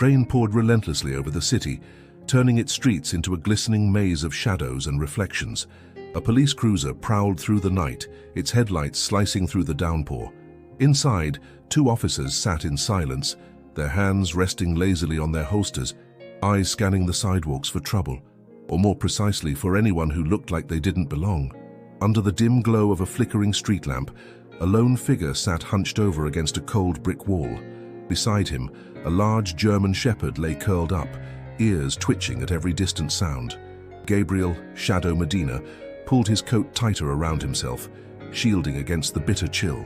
Rain poured relentlessly over the city, turning its streets into a glistening maze of shadows and reflections. A police cruiser prowled through the night, its headlights slicing through the downpour. Inside, 2 officers sat in silence, their hands resting lazily on their holsters, eyes scanning the sidewalks for trouble, or more precisely for anyone who looked like they didn't belong. Under the dim glow of a flickering street lamp, a lone figure sat hunched over against a cold brick wall. Beside him, a large German shepherd lay curled up, ears twitching at every distant sound. Gabriel, Shadow Medina, pulled his coat tighter around himself, shielding against the bitter chill.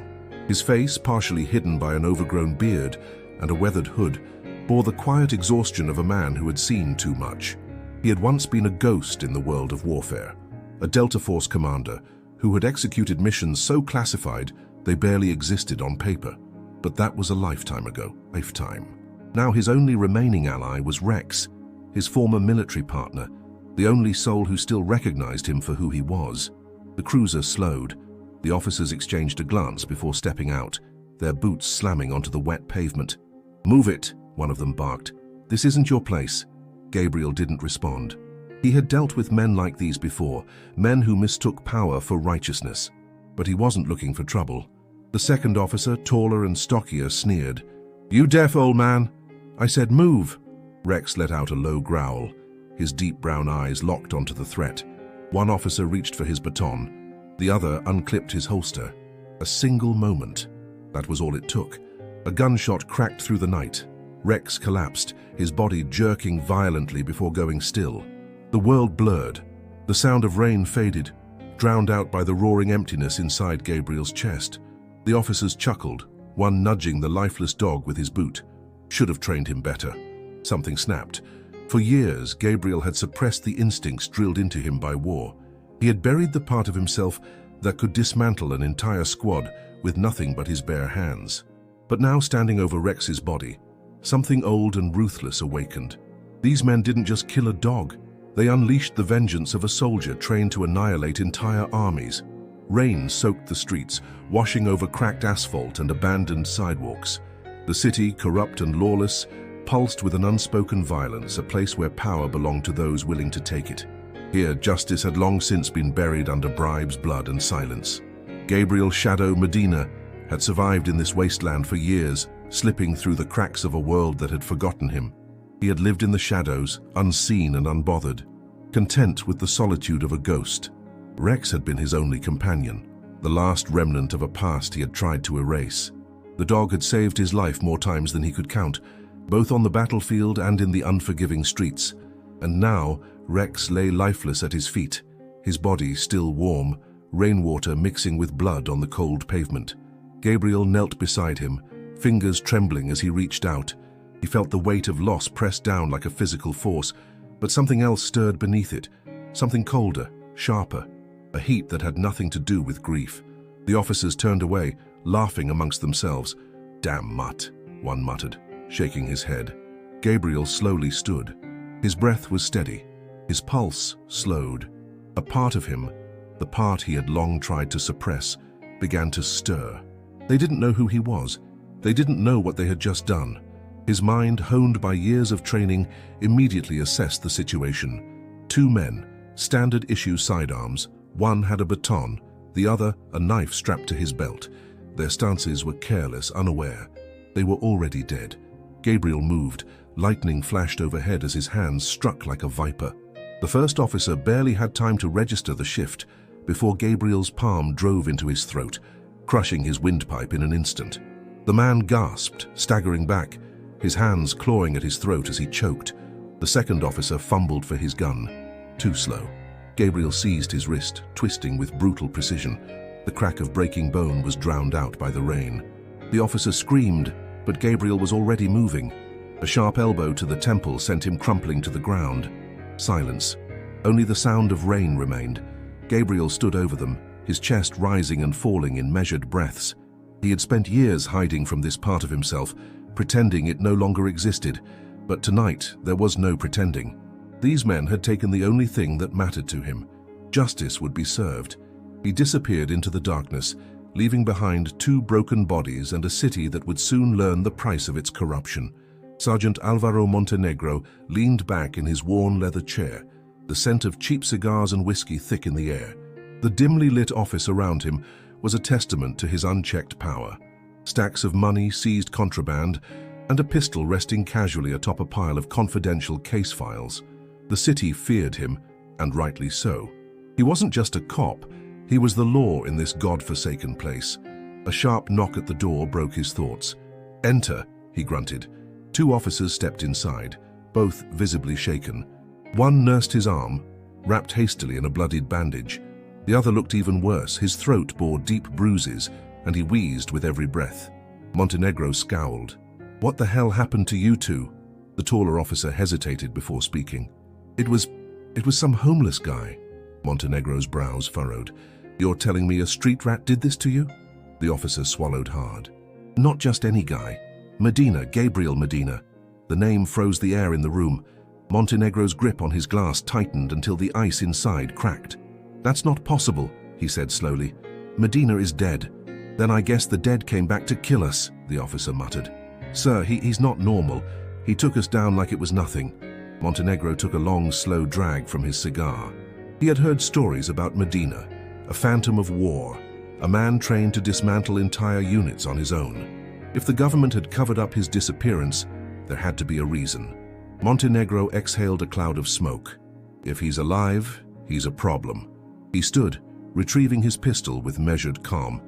His face, partially hidden by an overgrown beard and a weathered hood, bore the quiet exhaustion of a man who had seen too much. He had once been a ghost in the world of warfare, a Delta Force commander who had executed missions so classified they barely existed on paper. But that was a lifetime ago, lifetime. Now his only remaining ally was Rex, his former military partner, the only soul who still recognized him for who he was. The cruiser slowed. The officers exchanged a glance before stepping out, their boots slamming onto the wet pavement. "Move it," one of them barked. "This isn't your place." Gabriel didn't respond. He had dealt with men like these before, men who mistook power for righteousness. But he wasn't looking for trouble. The second officer, taller and stockier, sneered. "You deaf, old man?" "I said move." Rex let out a low growl, his deep brown eyes locked onto the threat. One officer reached for his baton. The other unclipped his holster. A single moment. That was all it took. A gunshot cracked through the night. Rex collapsed, his body jerking violently before going still. The world blurred. The sound of rain faded, drowned out by the roaring emptiness inside Gabriel's chest. The officers chuckled, one nudging the lifeless dog with his boot. Should have trained him better. Something snapped. For years, Gabriel had suppressed the instincts drilled into him by war. He had buried the part of himself that could dismantle an entire squad with nothing but his bare hands. But now, standing over Rex's body, something old and ruthless awakened. These men didn't just kill a dog. They unleashed the vengeance of a soldier trained to annihilate entire armies. Rain soaked the streets, washing over cracked asphalt and abandoned sidewalks. The city, corrupt and lawless, pulsed with an unspoken violence, a place where power belonged to those willing to take it. Here, justice had long since been buried under bribes, blood, and silence. Gabriel Shadow Medina had survived in this wasteland for years, slipping through the cracks of a world that had forgotten him. He had lived in the shadows, unseen and unbothered, content with the solitude of a ghost. Rex had been his only companion, the last remnant of a past he had tried to erase. The dog had saved his life more times than he could count, both on the battlefield and in the unforgiving streets. And now, Rex lay lifeless at his feet, his body still warm, rainwater mixing with blood on the cold pavement. Gabriel knelt beside him, fingers trembling as he reached out. He felt the weight of loss press down like a physical force, but something else stirred beneath it, something colder, sharper, a heat that had nothing to do with grief. The officers turned away, laughing amongst themselves. "Damn mutt," one muttered, shaking his head. Gabriel slowly stood. His breath was steady, his pulse slowed. A part of him, the part he had long tried to suppress, began to stir. They didn't know who he was. They didn't know what they had just done. His mind, honed by years of training, immediately assessed the situation. 2 men, standard issue sidearms. One had a baton, the other a knife strapped to his belt. Their stances were careless, unaware. They were already dead. Gabriel moved. Lightning flashed overhead as his hands struck like a viper. The first officer barely had time to register the shift before Gabriel's palm drove into his throat, crushing his windpipe in an instant. The man gasped, staggering back, his hands clawing at his throat as he choked. The second officer fumbled for his gun. Too slow. Gabriel seized his wrist, twisting with brutal precision. The crack of breaking bone was drowned out by the rain. The officer screamed, but Gabriel was already moving. A sharp elbow to the temple sent him crumpling to the ground. Silence. Only the sound of rain remained. Gabriel stood over them, his chest rising and falling in measured breaths. He had spent years hiding from this part of himself, pretending it no longer existed, but tonight there was no pretending. These men had taken the only thing that mattered to him. Justice would be served. He disappeared into the darkness, leaving behind 2 broken bodies and a city that would soon learn the price of its corruption. Sergeant Alvaro Montenegro leaned back in his worn leather chair, the scent of cheap cigars and whiskey thick in the air. The dimly lit office around him was a testament to his unchecked power. Stacks of money, seized contraband, and a pistol resting casually atop a pile of confidential case files. The city feared him, and rightly so. He wasn't just a cop, he was the law in this god-forsaken place. A sharp knock at the door broke his thoughts. "Enter," he grunted. 2 officers stepped inside, both visibly shaken. One nursed his arm, wrapped hastily in a bloodied bandage. The other looked even worse. His throat bore deep bruises, and he wheezed with every breath. Montenegro scowled. "What the hell happened to you two?" The taller officer hesitated before speaking. It was some homeless guy." Montenegro's brows furrowed. "You're telling me a street rat did this to you?" The officer swallowed hard. "Not just any guy. Medina, Gabriel Medina." The name froze the air in the room. Montenegro's grip on his glass tightened until the ice inside cracked. "That's not possible," he said slowly. "Medina is dead." "Then I guess the dead came back to kill us," the officer muttered. "Sir, he's not normal. He took us down like it was nothing." Montenegro took a long, slow drag from his cigar. He had heard stories about Medina, a phantom of war, a man trained to dismantle entire units on his own. If the government had covered up his disappearance, there had to be a reason. Montenegro exhaled a cloud of smoke. If he's alive, he's a problem. He stood, retrieving his pistol with measured calm.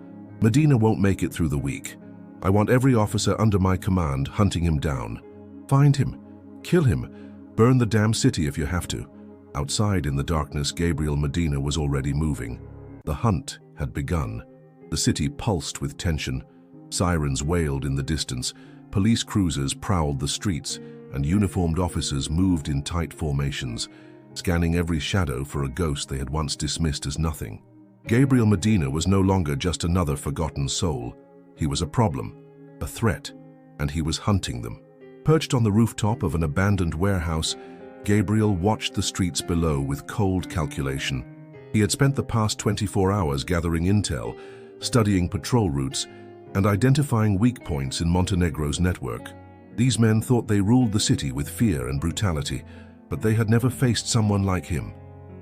"Medina won't make it through the week. I want every officer under my command hunting him down. Find him, kill him, burn the damn city if you have to." Outside in the darkness, Gabriel Medina was already moving. The hunt had begun. The city pulsed with tension. Sirens wailed in the distance, police cruisers prowled the streets, and uniformed officers moved in tight formations, scanning every shadow for a ghost they had once dismissed as nothing. Gabriel Medina was no longer just another forgotten soul. He was a problem, a threat, and he was hunting them. Perched on the rooftop of an abandoned warehouse, Gabriel watched the streets below with cold calculation. He had spent the past 24 hours gathering intel, studying patrol routes, and identifying weak points in Montenegro's network. These men thought they ruled the city with fear and brutality, but they had never faced someone like him.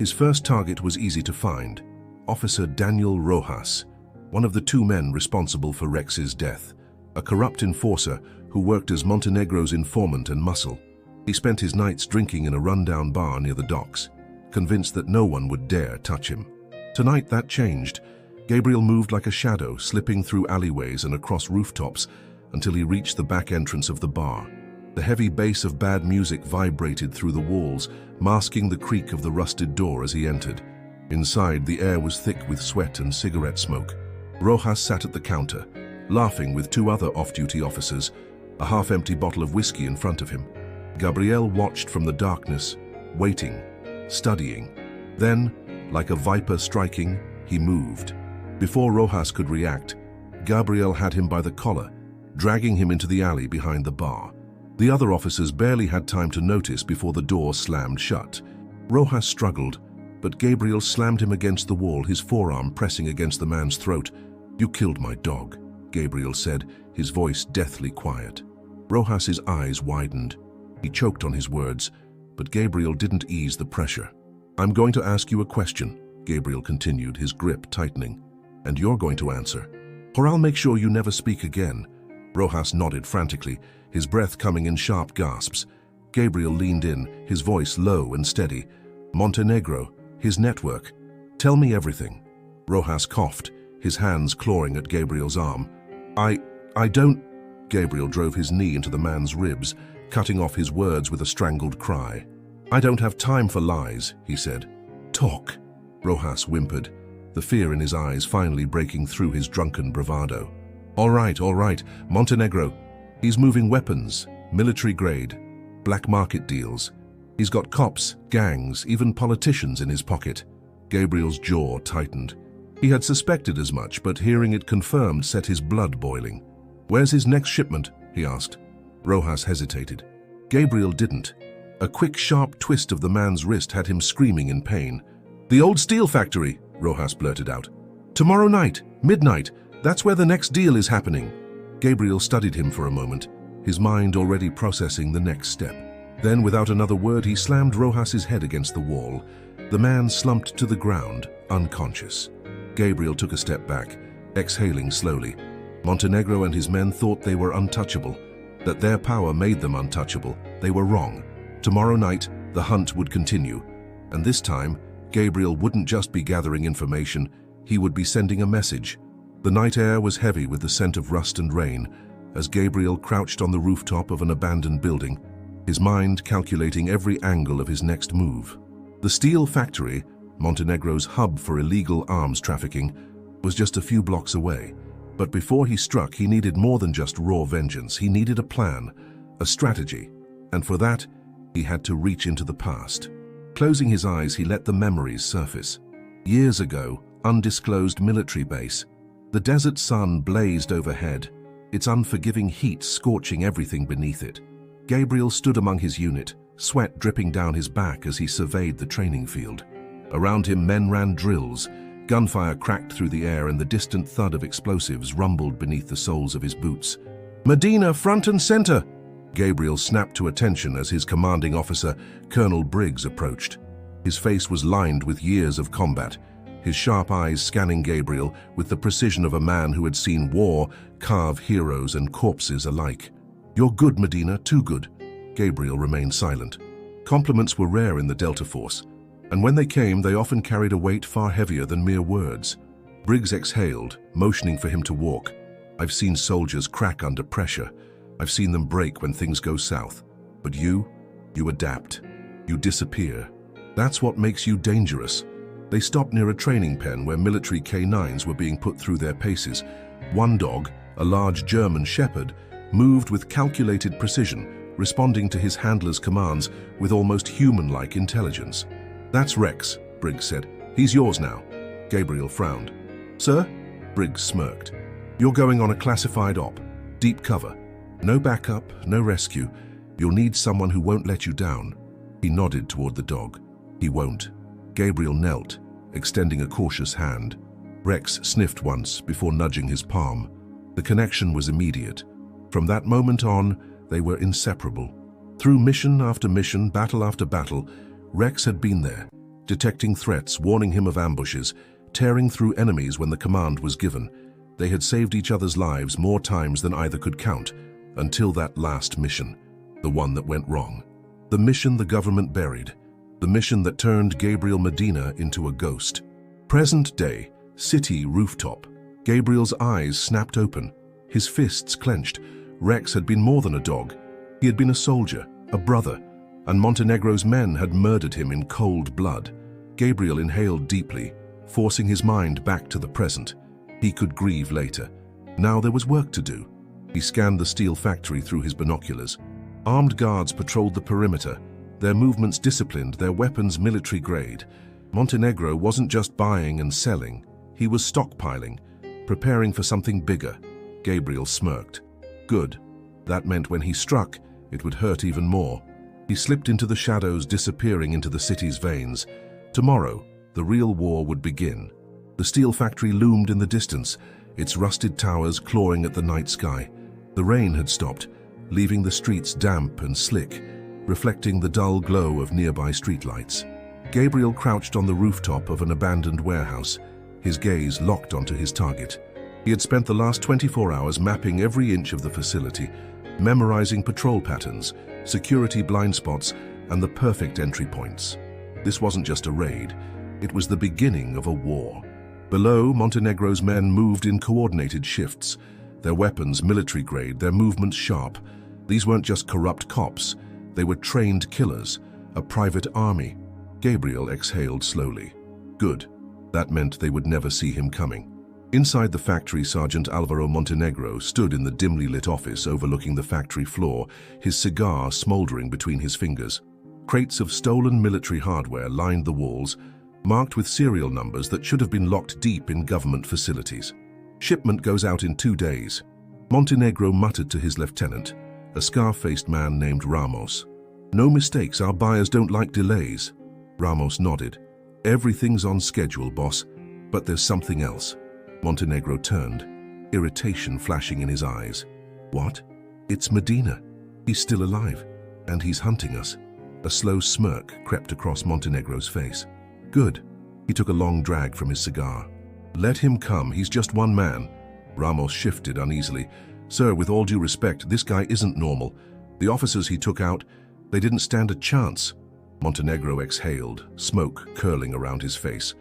His first target was easy to find: Officer Daniel Rojas, one of the 2 men responsible for Rex's death, a corrupt enforcer who worked as Montenegro's informant and muscle. He spent his nights drinking in a rundown bar near the docks, convinced that no one would dare touch him. Tonight that changed. Gabriel moved like a shadow, slipping through alleyways and across rooftops until he reached the back entrance of the bar. The heavy bass of bad music vibrated through the walls, masking the creak of the rusted door as he entered. Inside, the air was thick with sweat and cigarette smoke. Rojas sat at the counter, laughing with 2 other off-duty officers, a half-empty bottle of whiskey in front of him. Gabriel watched from the darkness, waiting, studying. Then, like a viper striking, he moved. Before Rojas could react, Gabriel had him by the collar, dragging him into the alley behind the bar. The other officers barely had time to notice before the door slammed shut. Rojas struggled, but Gabriel slammed him against the wall, his forearm pressing against the man's throat. "You killed my dog," Gabriel said, his voice deathly quiet. Rojas's eyes widened. He choked on his words, but Gabriel didn't ease the pressure. "I'm going to ask you a question," Gabriel continued, his grip tightening, "and you're going to answer, or I'll make sure you never speak again." Rojas nodded frantically, his breath coming in sharp gasps. Gabriel leaned in, his voice low and steady. "Montenegro, his network. Tell me everything." Rojas coughed, his hands clawing at Gabriel's arm. I don't..." Gabriel drove his knee into the man's ribs, cutting off his words with a strangled cry. "I don't have time for lies," he said. "Talk," Rojas whimpered, the fear in his eyes finally breaking through his drunken bravado. All right, Montenegro. He's moving weapons, military grade, black market deals. He's got cops, gangs, even politicians in his pocket." Gabriel's jaw tightened. He had suspected as much, but hearing it confirmed set his blood boiling. "Where's his next shipment?" he asked. Rojas hesitated. Gabriel didn't. A quick, sharp twist of the man's wrist had him screaming in pain. "The old steel factory," Rojas blurted out. "Tomorrow night, midnight, that's where the next deal is happening." Gabriel studied him for a moment, his mind already processing the next step. Then, without another word, he slammed Rojas's head against the wall. The man slumped to the ground, unconscious. Gabriel took a step back, exhaling slowly. Montenegro and his men thought they were untouchable, that their power made them untouchable. They were wrong. Tomorrow night, the hunt would continue, and this time, Gabriel wouldn't just be gathering information, he would be sending a message. The night air was heavy with the scent of rust and rain, as Gabriel crouched on the rooftop of an abandoned building, his mind calculating every angle of his next move. The steel factory, Montenegro's hub for illegal arms trafficking, was just a few blocks away. But before he struck, he needed more than just raw vengeance. He needed a plan, a strategy, and for that, he had to reach into the past. Closing his eyes, he let the memories surface. Years ago, undisclosed military base. The desert sun blazed overhead, its unforgiving heat scorching everything beneath it. Gabriel stood among his unit, sweat dripping down his back as he surveyed the training field. Around him, men ran drills. Gunfire cracked through the air and the distant thud of explosives rumbled beneath the soles of his boots. "Medina, front and center!" Gabriel snapped to attention as his commanding officer, Colonel Briggs, approached. His face was lined with years of combat, his sharp eyes scanning Gabriel with the precision of a man who had seen war carve heroes and corpses alike. "You're good, Medina, too good." Gabriel remained silent. Compliments were rare in the Delta Force, and when they came, they often carried a weight far heavier than mere words. Briggs exhaled, motioning for him to walk. "I've seen soldiers crack under pressure. I've seen them break when things go south. But you adapt. You disappear. That's what makes you dangerous." They stopped near a training pen where military K9s were being put through their paces. One dog, a large German shepherd, moved with calculated precision, responding to his handler's commands with almost human-like intelligence. "That's Rex," Briggs said. "He's yours now." Gabriel frowned. "Sir?" Briggs smirked. "You're going on a classified op. Deep cover. No backup, no rescue. You'll need someone who won't let you down." He nodded toward the dog. "He won't." Gabriel knelt, extending a cautious hand. Rex sniffed once before nudging his palm. The connection was immediate. From that moment on, they were inseparable. Through mission after mission, battle after battle, Rex had been there, detecting threats, warning him of ambushes, tearing through enemies when the command was given. They had saved each other's lives more times than either could count, until that last mission, the one that went wrong. The mission the government buried, the mission that turned Gabriel Medina into a ghost. Present day, city rooftop. Gabriel's eyes snapped open, his fists clenched. Rex had been more than a dog. He had been a soldier, a brother, and Montenegro's men had murdered him in cold blood. Gabriel inhaled deeply, forcing his mind back to the present. He could grieve later. Now there was work to do. He scanned the steel factory through his binoculars. Armed guards patrolled the perimeter, their movements disciplined, their weapons military grade. Montenegro wasn't just buying and selling, he was stockpiling, preparing for something bigger. Gabriel smirked. Good. That meant when he struck, it would hurt even more. He slipped into the shadows, disappearing into the city's veins. Tomorrow, the real war would begin. The steel factory loomed in the distance, its rusted towers clawing at the night sky. The rain had stopped, leaving the streets damp and slick, reflecting the dull glow of nearby streetlights. Gabriel crouched on the rooftop of an abandoned warehouse, his gaze locked onto his target. He had spent the last 24 hours mapping every inch of the facility, memorizing patrol patterns, security blind spots, and the perfect entry points. This wasn't just a raid, it was the beginning of a war. Below, Montenegro's men moved in coordinated shifts, their weapons military grade, their movements sharp. These weren't just corrupt cops, they were trained killers, a private army. Gabriel exhaled slowly. Good. That meant they would never see him coming. Inside the factory, Sergeant Alvaro Montenegro stood in the dimly lit office overlooking the factory floor, his cigar smoldering between his fingers. Crates of stolen military hardware lined the walls, marked with serial numbers that should have been locked deep in government facilities. Shipment goes out in 2 days. Montenegro muttered to his lieutenant, a scar-faced man named Ramos. "No mistakes, our buyers don't like delays." Ramos nodded. "Everything's on schedule, boss, but there's something else." Montenegro turned, irritation flashing in his eyes. "What?" It's Medina. He's still alive, and he's hunting us. A slow smirk crept across Montenegro's face. Good. He took a long drag from his cigar. Let him come, he's just one man. Ramos shifted uneasily. Sir, with all due respect, this guy isn't normal. The officers he took out, they didn't stand a chance. Montenegro exhaled, smoke curling around his face.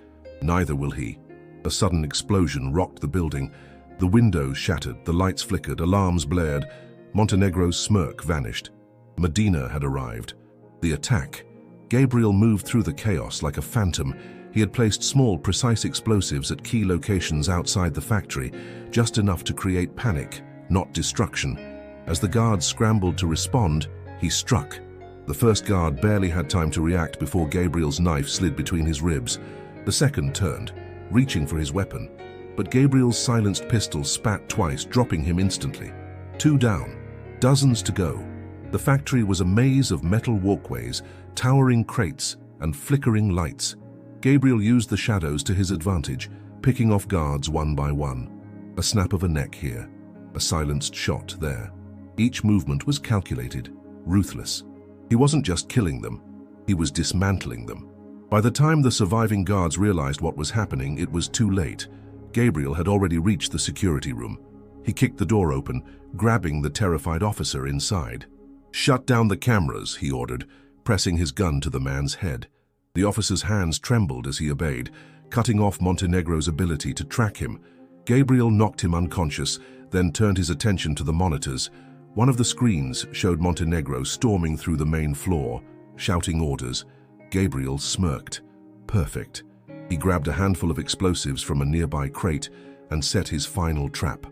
Neither will he. A sudden explosion rocked the building. The windows shattered, the lights flickered, alarms blared. Montenegro's smirk vanished. Medina had arrived. The attack. Gabriel moved through the chaos like a phantom. He had placed small, precise explosives at key locations outside the factory, just enough to create panic, not destruction. As the guards scrambled to respond, he struck. The first guard barely had time to react before Gabriel's knife slid between his ribs. The second turned, reaching for his weapon. But Gabriel's silenced pistol spat twice, dropping him instantly. 2 down, dozens to go. The factory was a maze of metal walkways, towering crates, and flickering lights. Gabriel used the shadows to his advantage, picking off guards one by one. A snap of a neck here, a silenced shot there. Each movement was calculated, ruthless. He wasn't just killing them, he was dismantling them. By the time the surviving guards realized what was happening, it was too late. Gabriel had already reached the security room. He kicked the door open, grabbing the terrified officer inside. "Shut down the cameras," he ordered, pressing his gun to the man's head. The officer's hands trembled as he obeyed, cutting off Montenegro's ability to track him. Gabriel knocked him unconscious, then turned his attention to the monitors. One of the screens showed Montenegro storming through the main floor, shouting orders. Gabriel smirked. Perfect. He grabbed a handful of explosives from a nearby crate and set his final trap.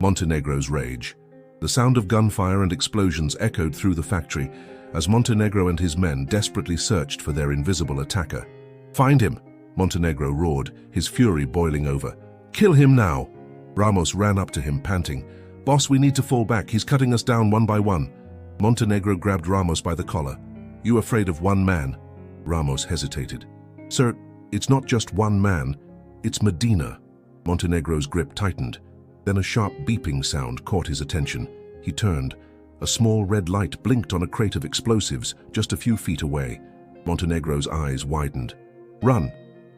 Montenegro's rage. The sound of gunfire and explosions echoed through the factory as Montenegro and his men desperately searched for their invisible attacker. "Find him!" Montenegro roared, his fury boiling over. "Kill him now!" Ramos ran up to him, panting. "Boss, we need to fall back. He's cutting us down one by one." Montenegro grabbed Ramos by the collar. "You afraid of one man?" Ramos hesitated. "Sir, it's not just one man. It's Medina." Montenegro's grip tightened. Then a sharp beeping sound caught his attention. He turned. A small red light blinked on a crate of explosives just a few feet away. Montenegro's eyes widened. "Run!"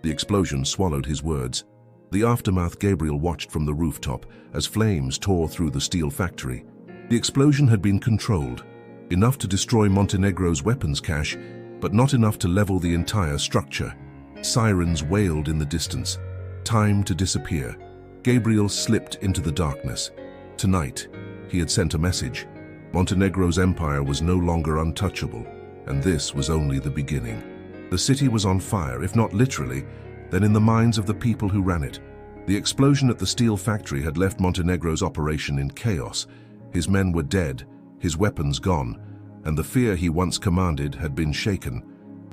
The explosion swallowed his words. The aftermath Gabriel watched from the rooftop as flames tore through the steel factory. The explosion had been controlled, enough to destroy Montenegro's weapons cache, but not enough to level the entire structure. Sirens wailed in the distance. Time to disappear. Gabriel slipped into the darkness. Tonight, he had sent a message. Montenegro's empire was no longer untouchable, and this was only the beginning. The city was on fire, if not literally, then in the minds of the people who ran it. The explosion at the steel factory had left Montenegro's operation in chaos. His men were dead, his weapons gone, and the fear he once commanded had been shaken.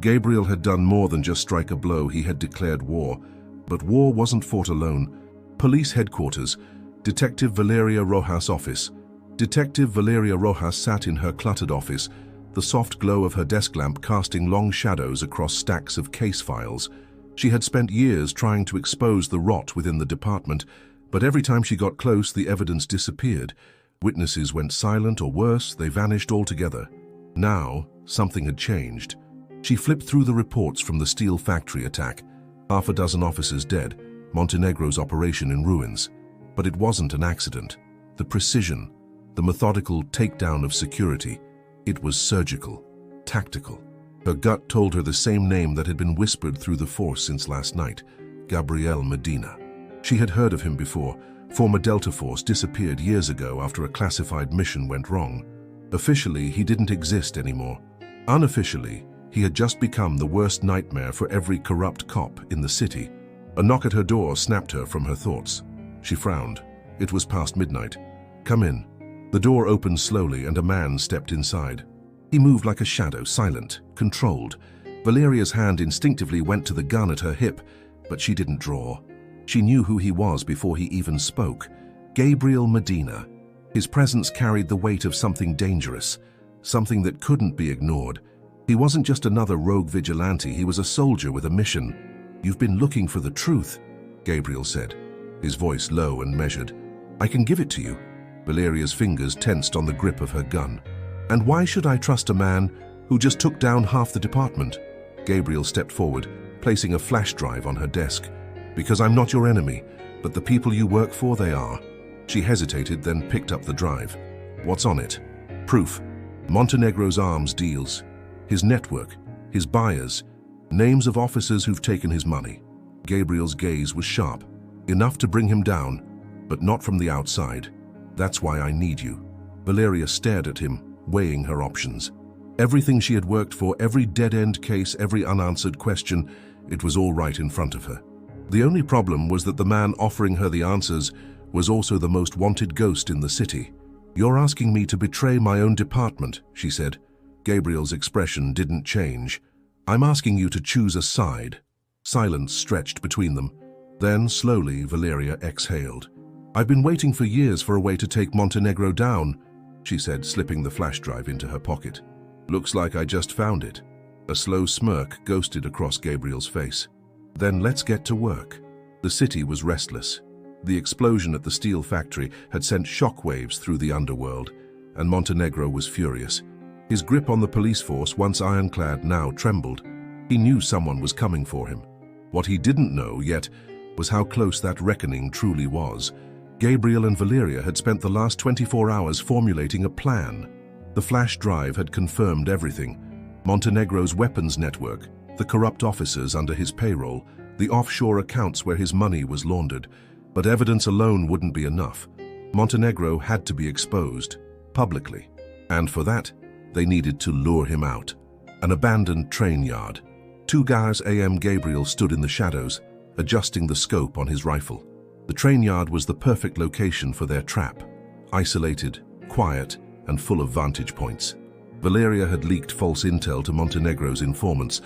Gabriel had done more than just strike a blow, he had declared war. But war wasn't fought alone. Police headquarters, Detective Valeria Rojas' office. Detective Valeria Rojas sat in her cluttered office, the soft glow of her desk lamp casting long shadows across stacks of case files. She had spent years trying to expose the rot within the department, but every time she got close, the evidence disappeared. Witnesses went silent, or worse, they vanished altogether. Now, something had changed. She flipped through the reports from the steel factory attack. 6 officers dead, Montenegro's operation in ruins. But it wasn't an accident. The precision, the methodical takedown of security, it was surgical, tactical. Her gut told her the same name that had been whispered through the force since last night, Gabriel Medina. She had heard of him before. Former Delta Force disappeared years ago after a classified mission went wrong. Officially, he didn't exist anymore. Unofficially, he had just become the worst nightmare for every corrupt cop in the city. A knock at her door snapped her from her thoughts. She frowned. It was past midnight. "Come in." The door opened slowly and a man stepped inside. He moved like a shadow, silent, controlled. Valeria's hand instinctively went to the gun at her hip, but she didn't draw. She knew who he was before he even spoke. Gabriel Medina. His presence carried the weight of something dangerous, something that couldn't be ignored. He wasn't just another rogue vigilante, he was a soldier with a mission. "You've been looking for the truth," Gabriel said, his voice low and measured. "I can give it to you, Valeria's fingers tensed on the grip of her gun. "And why should I trust a man who just took down half the department?" Gabriel stepped forward, placing a flash drive on her desk. "Because I'm not your enemy, but the people you work for, they are." She hesitated, then picked up the drive. "What's on it?" "Proof. Montenegro's arms deals. His network, his buyers, names of officers who've taken his money." Gabriel's gaze was sharp, enough to bring him down, but not from the outside. "That's why I need you." Valeria stared at him, weighing her options. Everything she had worked for, every dead-end case, every unanswered question, it was all right in front of her. The only problem was that the man offering her the answers was also the most wanted ghost in the city. "You're asking me to betray my own department," she said. Gabriel's expression didn't change. "I'm asking you to choose a side." Silence stretched between them. Then, slowly, Valeria exhaled. "I've been waiting for years for a way to take Montenegro down," she said, slipping the flash drive into her pocket. "Looks like I just found it." A slow smirk ghosted across Gabriel's face. "Then let's get to work." The city was restless. The explosion at the steel factory had sent shockwaves through the underworld, and Montenegro was furious. His grip on the police force, once ironclad, now trembled. He knew someone was coming for him. What he didn't know yet was how close that reckoning truly was. Gabriel and Valeria had spent the last 24 hours formulating a plan. The flash drive had confirmed everything. Montenegro's weapons network, the corrupt officers under his payroll, the offshore accounts where his money was laundered. But evidence alone wouldn't be enough. Montenegro had to be exposed, publicly. And for that, they needed to lure him out. An abandoned train yard. 2 a.m. Gabriel stood in the shadows, adjusting the scope on his rifle. The train yard was the perfect location for their trap. Isolated, quiet, and full of vantage points. Valeria had leaked false intel to Montenegro's informants,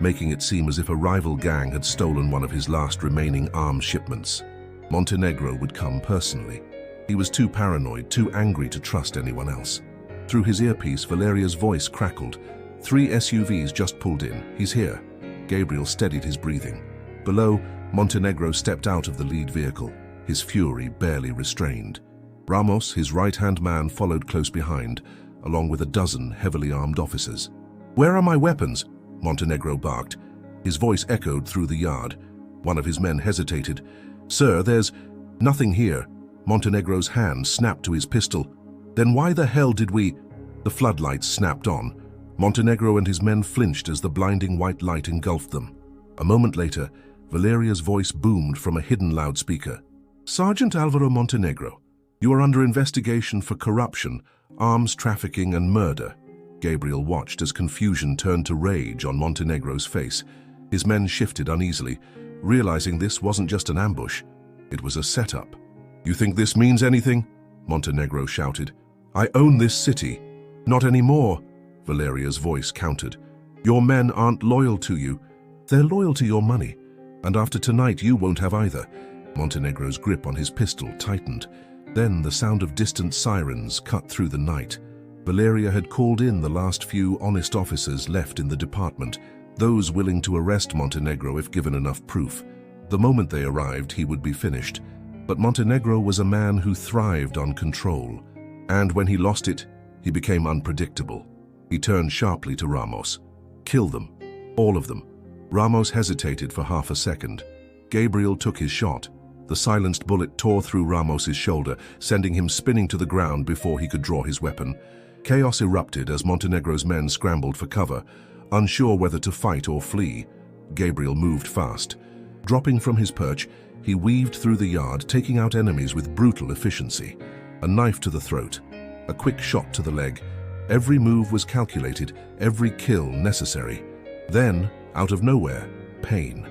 making it seem as if a rival gang had stolen one of his last remaining arms shipments. Montenegro would come personally. He was too paranoid, too angry to trust anyone else. Through his earpiece, Valeria's voice crackled. 3 SUVs just pulled in. He's here. Gabriel steadied his breathing. Below, Montenegro stepped out of the lead vehicle, his fury barely restrained. Ramos, his right-hand man, followed close behind, along with a dozen heavily armed officers. "Where are my weapons?" Montenegro barked. His voice echoed through the yard. One of his men hesitated. "Sir, there's nothing here." Montenegro's hand snapped to his pistol. "Then why the hell did we—" The floodlights snapped on. Montenegro and his men flinched as the blinding white light engulfed them. A moment later, Valeria's voice boomed from a hidden loudspeaker. "Sergeant Alvaro Montenegro, you are under investigation for corruption, arms trafficking, and murder." Gabriel watched as confusion turned to rage on Montenegro's face. His men shifted uneasily, realizing this wasn't just an ambush. It was a setup. "You think this means anything?" Montenegro shouted. "I own this city." "Not anymore," Valeria's voice countered. "Your men aren't loyal to you. They're loyal to your money. And after tonight, you won't have either." Montenegro's grip on his pistol tightened. Then the sound of distant sirens cut through the night. Valeria had called in the last few honest officers left in the department, those willing to arrest Montenegro if given enough proof. The moment they arrived, he would be finished. But Montenegro was a man who thrived on control. And when he lost it, he became unpredictable. He turned sharply to Ramos. "Kill them. All of them." Ramos hesitated for half a second. Gabriel took his shot. The silenced bullet tore through Ramos's shoulder, sending him spinning to the ground before he could draw his weapon. Chaos erupted as Montenegro's men scrambled for cover, unsure whether to fight or flee. Gabriel moved fast. Dropping from his perch, he weaved through the yard, taking out enemies with brutal efficiency. A knife to the throat, a quick shot to the leg. Every move was calculated, every kill necessary. Then, out of nowhere, pain.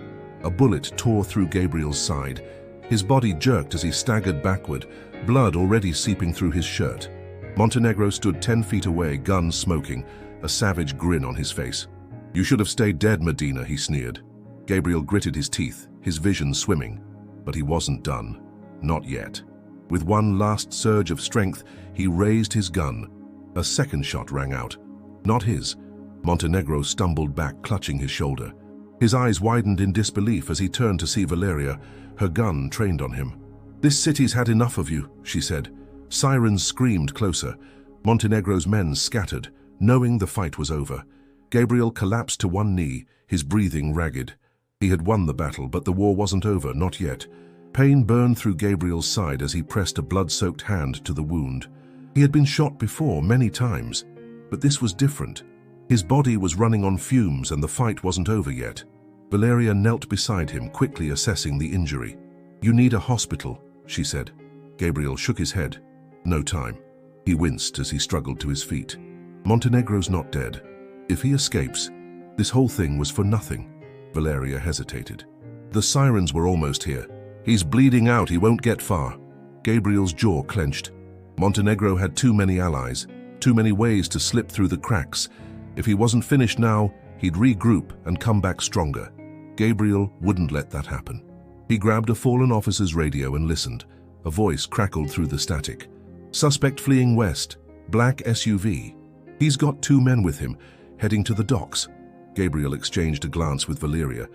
A bullet tore through Gabriel's side. His body jerked as he staggered backward, blood already seeping through his shirt. Montenegro stood 10 feet away, gun smoking, a savage grin on his face. "You should have stayed dead, Medina," he sneered. Gabriel gritted his teeth, his vision swimming. But he wasn't done. Not yet. With one last surge of strength, he raised his gun. A second shot rang out. Not his. Montenegro stumbled back, clutching his shoulder. His eyes widened in disbelief as he turned to see Valeria, her gun trained on him. "This city's had enough of you," she said. Sirens screamed closer. Montenegro's men scattered, knowing the fight was over. Gabriel collapsed to one knee, his breathing ragged. He had won the battle, but the war wasn't over, not yet. Pain burned through Gabriel's side as he pressed a blood-soaked hand to the wound. He had been shot before, many times, but this was different. His body was running on fumes and the fight wasn't over yet. Valeria knelt beside him, quickly assessing the injury. "You need a hospital," she said. Gabriel shook his head. "No time." He winced as he struggled to his feet. "Montenegro's not dead. If he escapes, this whole thing was for nothing." Valeria hesitated. "The sirens were almost here. He's bleeding out, he won't get far." Gabriel's jaw clenched. Montenegro had too many allies, too many ways to slip through the cracks. If he wasn't finished now, he'd regroup and come back stronger. Gabriel wouldn't let that happen. He grabbed a fallen officer's radio and listened. A voice crackled through the static. "Suspect fleeing west, black SUV. He's got 2 men with him, heading to the docks." Gabriel exchanged a glance with Valeria.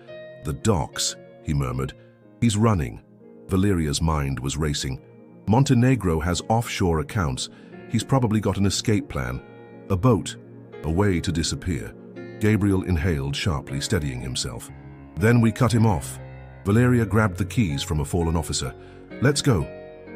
"The docks," he murmured. "He's running." Valeria's mind was racing. "Montenegro has offshore accounts. He's probably got an escape plan. A boat, a way to disappear." Gabriel inhaled sharply, steadying himself. "Then we cut him off." Valeria grabbed the keys from a fallen officer. "Let's go."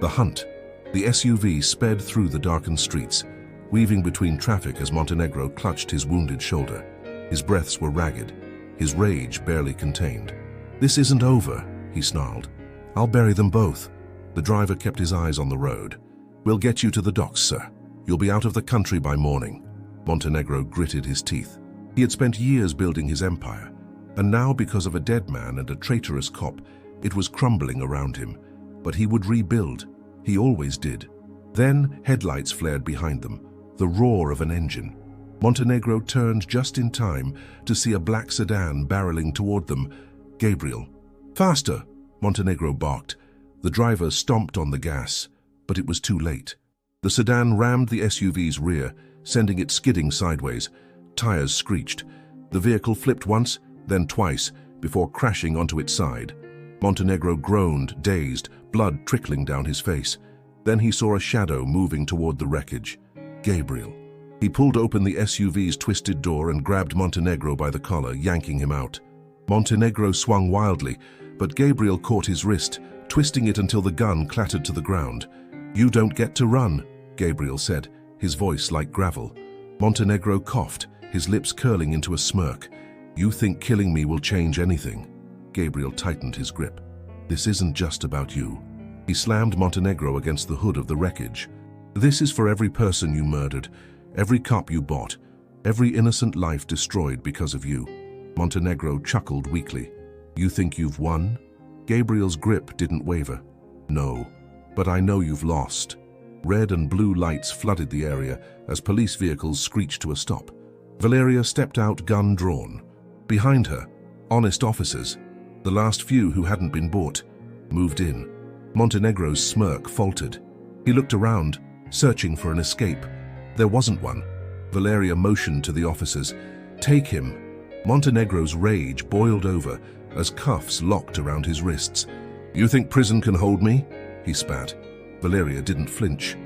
The hunt. The SUV sped through the darkened streets, weaving between traffic as Montenegro clutched his wounded shoulder. His breaths were ragged, his rage barely contained. "This isn't over," he snarled. "I'll bury them both." The driver kept his eyes on the road. "We'll get you to the docks, sir. You'll be out of the country by morning." Montenegro gritted his teeth. He had spent years building his empire, and now, because of a dead man and a traitorous cop, it was crumbling around him. But he would rebuild. He always did. Then headlights flared behind them, the roar of an engine. Montenegro turned just in time to see a black sedan barreling toward them. "Gabriel." "Faster!" Montenegro barked. The driver stomped on the gas, but it was too late. The sedan rammed the SUV's rear, sending it skidding sideways. Tires screeched. The vehicle flipped once, then twice, before crashing onto its side. Montenegro groaned, dazed, blood trickling down his face. Then he saw a shadow moving toward the wreckage. Gabriel. He pulled open the SUV's twisted door and grabbed Montenegro by the collar, yanking him out. Montenegro swung wildly, but Gabriel caught his wrist, twisting it until the gun clattered to the ground. "You don't get to run," Gabriel said, his voice like gravel. Montenegro coughed, his lips curling into a smirk. "You think killing me will change anything?" Gabriel tightened his grip. "This isn't just about you." He slammed Montenegro against the hood of the wreckage. "This is for every person you murdered, every cop you bought, every innocent life destroyed because of you." Montenegro chuckled weakly. "You think you've won?" Gabriel's grip didn't waver. "No, but I know you've lost." Red and blue lights flooded the area as police vehicles screeched to a stop. Valeria stepped out, gun drawn. Behind her, honest officers, the last few who hadn't been bought, moved in. Montenegro's smirk faltered. He looked around, searching for an escape. There wasn't one. Valeria motioned to the officers. "Take him." Montenegro's rage boiled over as cuffs locked around his wrists. "You think prison can hold me?" he spat. Valeria didn't flinch.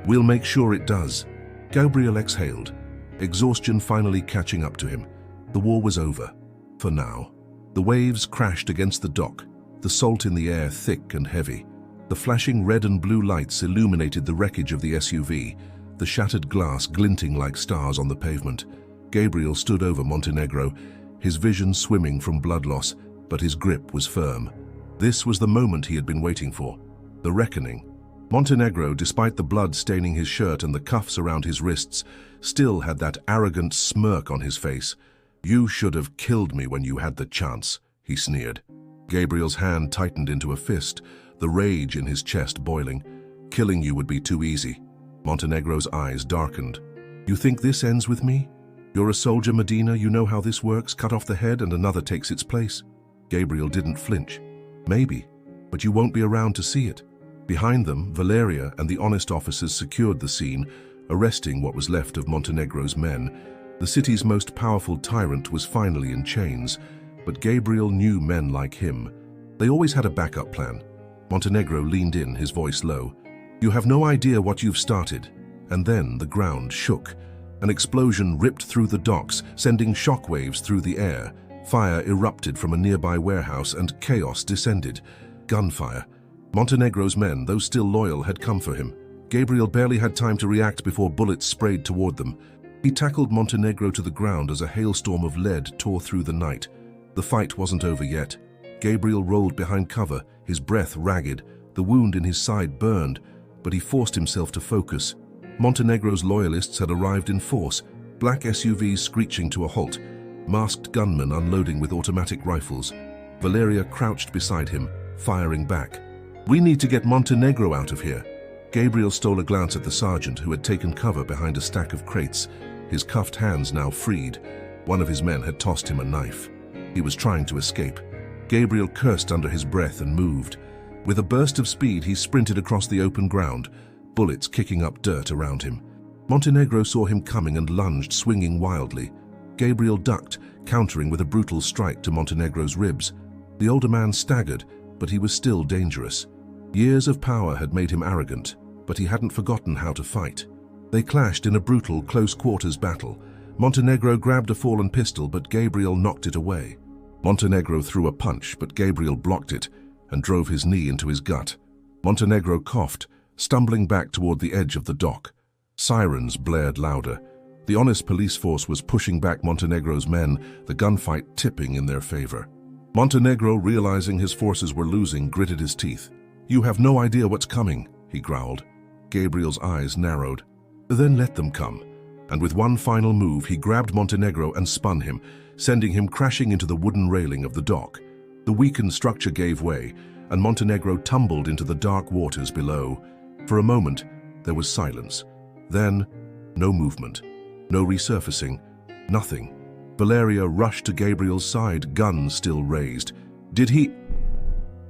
"We'll make sure it does." Gabriel exhaled, exhaustion finally catching up to him. The war was over, for now. The waves crashed against the dock, the salt in the air thick and heavy. The flashing red and blue lights illuminated the wreckage of the SUV, the shattered glass glinting like stars on the pavement. Gabriel stood over Montenegro, his vision swimming from blood loss, but his grip was firm. This was the moment he had been waiting for, the reckoning. Montenegro, despite the blood staining his shirt and the cuffs around his wrists, still had that arrogant smirk on his face. "You should have killed me when you had the chance," he sneered. Gabriel's hand tightened into a fist, the rage in his chest boiling. "Killing you would be too easy." Montenegro's eyes darkened. "You think this ends with me? You're a soldier, Medina, you know how this works, cut off the head and another takes its place." Gabriel didn't flinch. "Maybe, but you won't be around to see it." Behind them, Valeria and the honest officers secured the scene, arresting what was left of Montenegro's men. The city's most powerful tyrant was finally in chains, but Gabriel knew men like him. They always had a backup plan. Montenegro leaned in, his voice low. You have no idea what you've started. And then the ground shook. An explosion ripped through the docks, sending shockwaves through the air. Fire erupted from a nearby warehouse and chaos descended. Gunfire. Montenegro's men, though still loyal, had come for him. Gabriel barely had time to react before bullets sprayed toward them. He tackled Montenegro to the ground as a hailstorm of lead tore through the night. The fight wasn't over yet. Gabriel rolled behind cover, his breath ragged. The wound in his side burned, but he forced himself to focus. Montenegro's loyalists had arrived in force, black SUVs screeching to a halt, masked gunmen unloading with automatic rifles. Valeria crouched beside him, firing back. "We need to get Montenegro out of here." Gabriel stole a glance at the sergeant who had taken cover behind a stack of crates, his cuffed hands now freed. One of his men had tossed him a knife. He was trying to escape. Gabriel cursed under his breath and moved. With a burst of speed, he sprinted across the open ground, bullets kicking up dirt around him. Montenegro saw him coming and lunged, swinging wildly. Gabriel ducked, countering with a brutal strike to Montenegro's ribs. The older man staggered, but he was still dangerous. Years of power had made him arrogant, but he hadn't forgotten how to fight. They clashed in a brutal, close-quarters battle. Montenegro grabbed a fallen pistol, but Gabriel knocked it away. Montenegro threw a punch, but Gabriel blocked it and drove his knee into his gut. Montenegro coughed, stumbling back toward the edge of the dock. Sirens blared louder. The honest police force was pushing back Montenegro's men, the gunfight tipping in their favor. Montenegro, realizing his forces were losing, gritted his teeth. "You have no idea what's coming," he growled. Gabriel's eyes narrowed. "Then let them come." And with one final move, he grabbed Montenegro and spun him, sending him crashing into the wooden railing of the dock. The weakened structure gave way, and Montenegro tumbled into the dark waters below. For a moment, there was silence. Then, no movement, no resurfacing, nothing. Valeria rushed to Gabriel's side, gun still raised. "Did he—"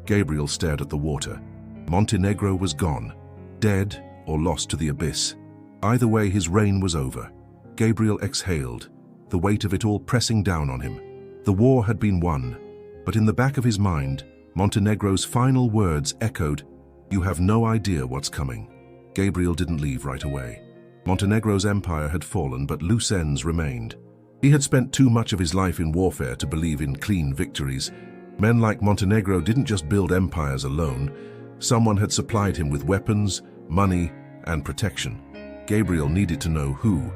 Gabriel stared at the water. Montenegro was gone, dead or lost to the abyss. Either way, his reign was over. Gabriel exhaled, the weight of it all pressing down on him. The war had been won, but in the back of his mind, Montenegro's final words echoed, "You have no idea what's coming." Gabriel didn't leave right away. Montenegro's empire had fallen, but loose ends remained. He had spent too much of his life in warfare to believe in clean victories. Men like Montenegro didn't just build empires alone. Someone had supplied him with weapons, money, and protection. Gabriel needed to know who,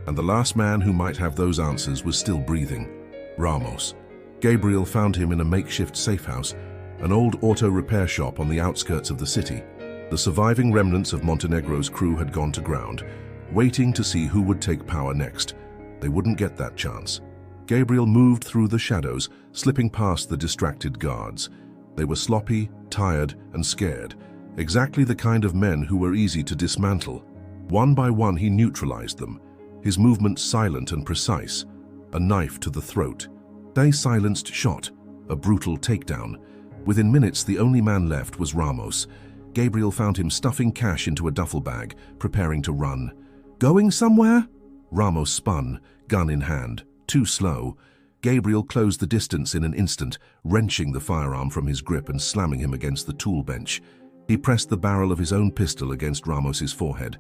and the last man who might have those answers was still breathing. Ramos. Gabriel found him in a makeshift safe house, an old auto repair shop on the outskirts of the city. The surviving remnants of Montenegro's crew had gone to ground, waiting to see who would take power next. They wouldn't get that chance. Gabriel moved through the shadows, slipping past the distracted guards. They were sloppy, tired, and scared, exactly the kind of men who were easy to dismantle. One by one, he neutralized them, his movements silent and precise, a knife to the throat. They silenced shot, a brutal takedown. Within minutes, the only man left was Ramos. Gabriel found him stuffing cash into a duffel bag, preparing to run. "Going somewhere?" Ramos spun, gun in hand. Too slow. Gabriel closed the distance in an instant, wrenching the firearm from his grip and slamming him against the tool bench. He pressed the barrel of his own pistol against Ramos's forehead.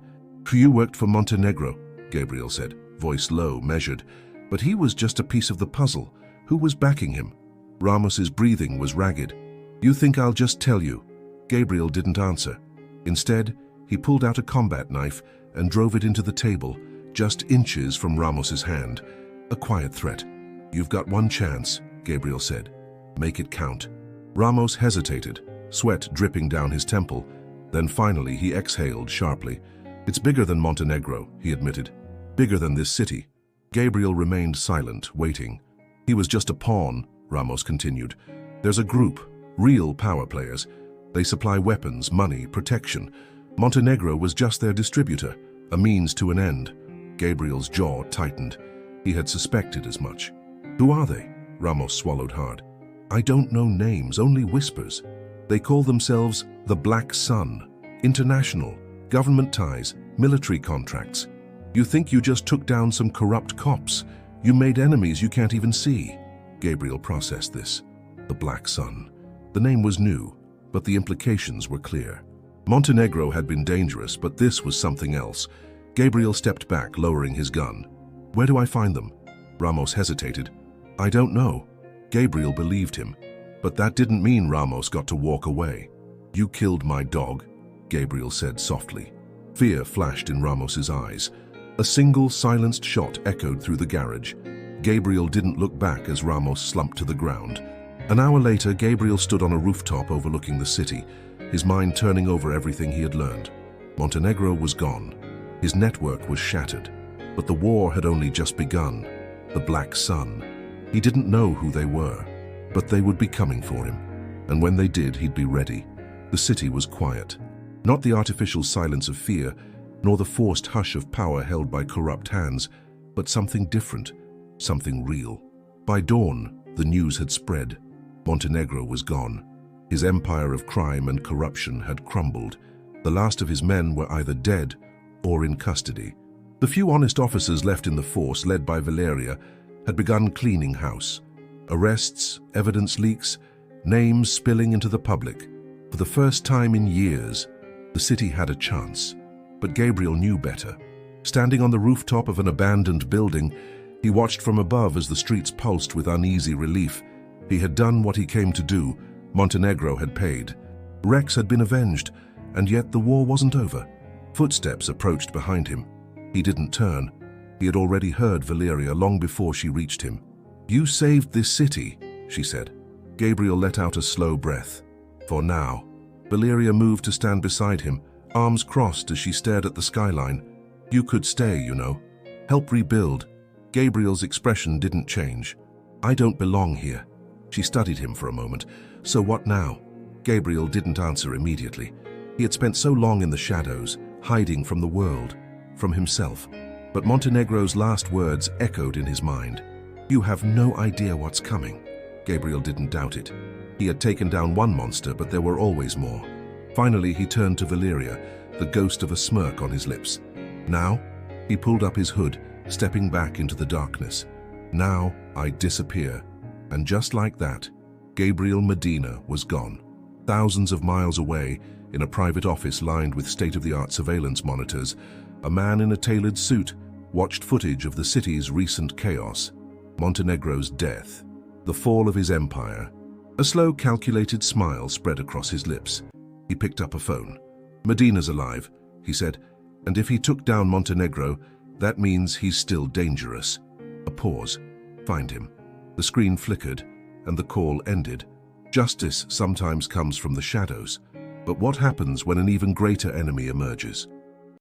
"You worked for Montenegro," Gabriel said, voice low, measured. But he was just a piece of the puzzle. Who was backing him? Ramos's breathing was ragged. "You think I'll just tell you?" Gabriel didn't answer. Instead, he pulled out a combat knife and drove it into the table, just inches from Ramos's hand. A quiet threat. "You've got one chance," Gabriel said. "Make it count." Ramos hesitated, sweat dripping down his temple. Then finally he exhaled sharply. "It's bigger than Montenegro," he admitted. "Bigger than this city." Gabriel remained silent, waiting. "He was just a pawn," Ramos continued. "There's a group, real power players. They supply weapons, money, protection. Montenegro was just their distributor, a means to an end." Gabriel's jaw tightened. He had suspected as much. "Who are they?" Ramos swallowed hard. "I don't know names, only whispers. They call themselves the Black Sun. International, government ties, military contracts. You think you just took down some corrupt cops? You made enemies you can't even see." Gabriel processed this. The Black Sun. The name was new, but the implications were clear. Montenegro had been dangerous, but this was something else. Gabriel stepped back, lowering his gun. "Where do I find them?" Ramos hesitated. "I don't know." Gabriel believed him, but that didn't mean Ramos got to walk away. "You killed my dog," Gabriel said softly. Fear flashed in Ramos's eyes. A single silenced shot echoed through the garage. Gabriel didn't look back as Ramos slumped to the ground. An hour later, Gabriel stood on a rooftop overlooking the city, his mind turning over everything he had learned. Montenegro was gone. His network was shattered. But the war had only just begun. The Black Sun. He didn't know who they were, but they would be coming for him. And when they did, he'd be ready. The city was quiet. Not the artificial silence of fear, nor the forced hush of power held by corrupt hands, but something different, something real. By dawn, the news had spread. Montenegro was gone. His empire of crime and corruption had crumbled. The last of his men were either dead or in custody. The few honest officers left in the force, led by Valeria, had begun cleaning house. Arrests, evidence leaks, names spilling into the public. For the first time in years, the city had a chance. But Gabriel knew better. Standing on the rooftop of an abandoned building, he watched from above as the streets pulsed with uneasy relief. He had done what he came to do. Montenegro had paid. Rex had been avenged, and yet the war wasn't over. Footsteps approached behind him. He didn't turn. He had already heard Valeria long before she reached him. "You saved this city," she said. Gabriel let out a slow breath. For now. Valeria moved to stand beside him, arms crossed as she stared at the skyline. "You could stay, you know. Help rebuild." Gabriel's expression didn't change. "I don't belong here." She studied him for a moment. "So what now?" Gabriel didn't answer immediately. He had spent so long in the shadows, hiding from the world, from himself. But Montenegro's last words echoed in his mind. "You have no idea what's coming." Gabriel didn't doubt it. He had taken down one monster, but there were always more. Finally, he turned to Valeria, the ghost of a smirk on his lips. "Now?" He pulled up his hood, stepping back into the darkness. "Now I disappear." And just like that, Gabriel Medina was gone. Thousands of miles away, in a private office lined with state-of-the-art surveillance monitors, a man in a tailored suit watched footage of the city's recent chaos, Montenegro's death, the fall of his empire. A slow, calculated smile spread across his lips. He picked up a phone. "Medina's alive," he said, "and if he took down Montenegro, that means he's still dangerous." A pause. "Find him." The screen flickered, and the call ended. Justice sometimes comes from the shadows. But what happens when an even greater enemy emerges?